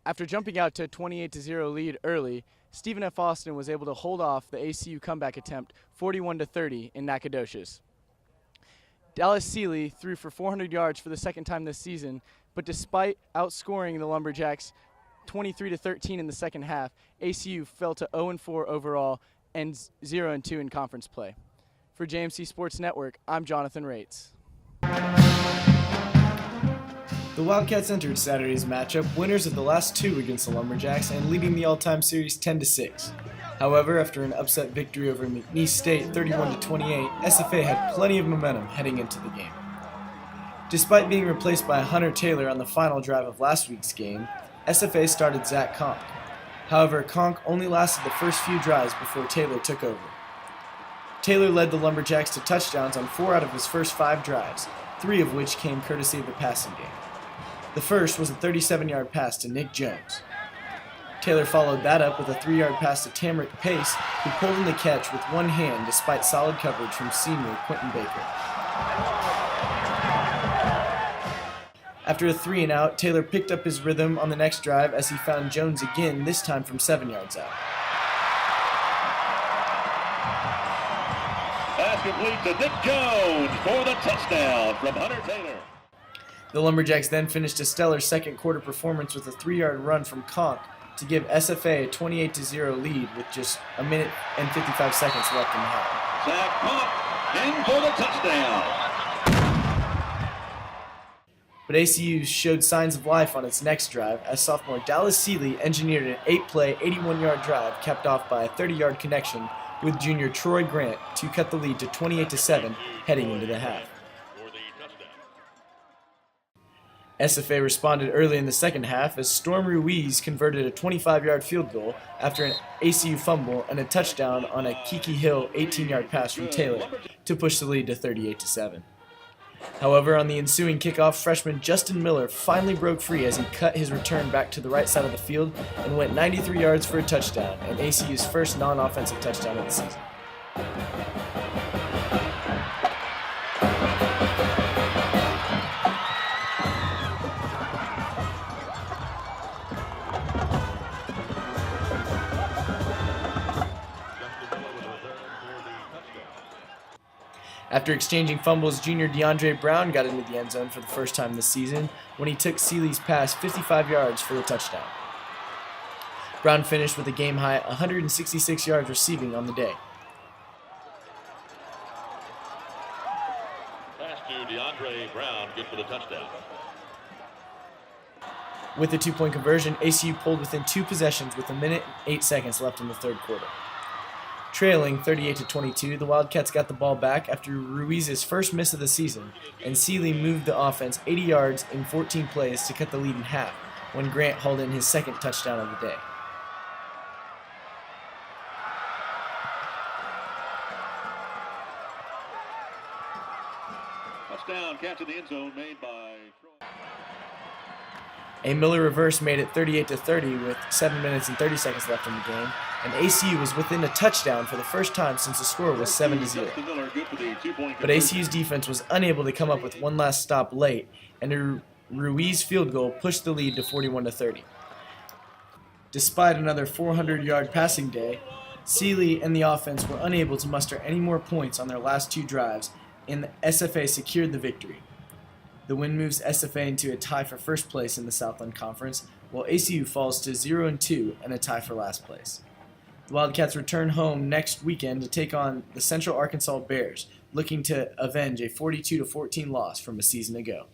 After jumping out to a 28-0 lead early, Stephen F. Austin was able to hold off the ACU comeback attempt 41-30 in Nacogdoches. Dallas Seeley threw for 400 yards for the second time this season, but despite outscoring the Lumberjacks 23-13 in the second half, ACU fell to 0-4 overall and 0-2 in conference play. For JMC Sports Network, I'm Jonathan Rates. The Wildcats entered Saturday's matchup winners of the last two against the Lumberjacks and leading the all-time series 10-6. However, after an upset victory over McNeese State 31-28, SFA had plenty of momentum heading into the game. Despite being replaced by Hunter Taylor on the final drive of last week's game, SFA started Zach Conk. However, Conk only lasted the first few drives before Taylor took over. Taylor led the Lumberjacks to touchdowns on 4 out of his first 5 drives, 3 of which came courtesy of the passing game. The first was a 37-yard pass to Nick Jones. Taylor followed that up with a 3-yard pass to Tamrick Pace, who pulled in the catch with one hand despite solid coverage from senior Quentin Baker. After a 3-and-out, Taylor picked up his rhythm on the next drive as he found Jones again, this time from 7 yards out. Pass complete to Nick Jones for the touchdown from Hunter Taylor. The Lumberjacks then finished a stellar second-quarter performance with a 3-yard run from Conk to give SFA a 28-0 lead with just a minute and 55 seconds left in the half. Zach Conk in for the touchdown. But ACU showed signs of life on its next drive as sophomore Dallas Seeley engineered an 8-play, 81-yard drive capped off by a 30-yard connection with junior Troy Grant to cut the lead to 28-7 heading into the half. SFA responded early in the second half as Storm Ruiz converted a 25-yard field goal after an ACU fumble and a touchdown on a Kiki Hill 18-yard pass from Taylor to push the lead to 38-7. However, on the ensuing kickoff, freshman Justin Miller finally broke free as he cut his return back to the right side of the field and went 93 yards for a touchdown, and ACU's first non-offensive touchdown of the season. After exchanging fumbles, junior DeAndre Brown got into the end zone for the first time this season when he took Seeley's pass 55 yards for the touchdown. Brown finished with a game-high 166 yards receiving on the day. Pass to DeAndre Brown, good for the touchdown. With the 2-point conversion, ACU pulled within 2 possessions with a minute and 8 seconds left in the third quarter. Trailing 38-22, the Wildcats got the ball back after Ruiz's first miss of the season, and Seeley moved the offense 80 yards in 14 plays to cut the lead in half when Grant hauled in his second touchdown of the day. Touchdown catch in the end zone made by Troy. A Miller reverse made it 38-30 with 7 minutes and 30 seconds left in the game, and ACU was within a touchdown for the first time since the score was 7-0. But ACU's defense was unable to come up with one last stop late, and a Ruiz field goal pushed the lead to 41-30. Despite another 400-yard passing day, Seeley and the offense were unable to muster any more points on their last 2 drives, and the SFA secured the victory. The win moves SFA into a tie for first place in the Southland Conference, while ACU falls to 0-2 and a tie for last place. The Wildcats return home next weekend to take on the Central Arkansas Bears, looking to avenge a 42-14 loss from a season ago.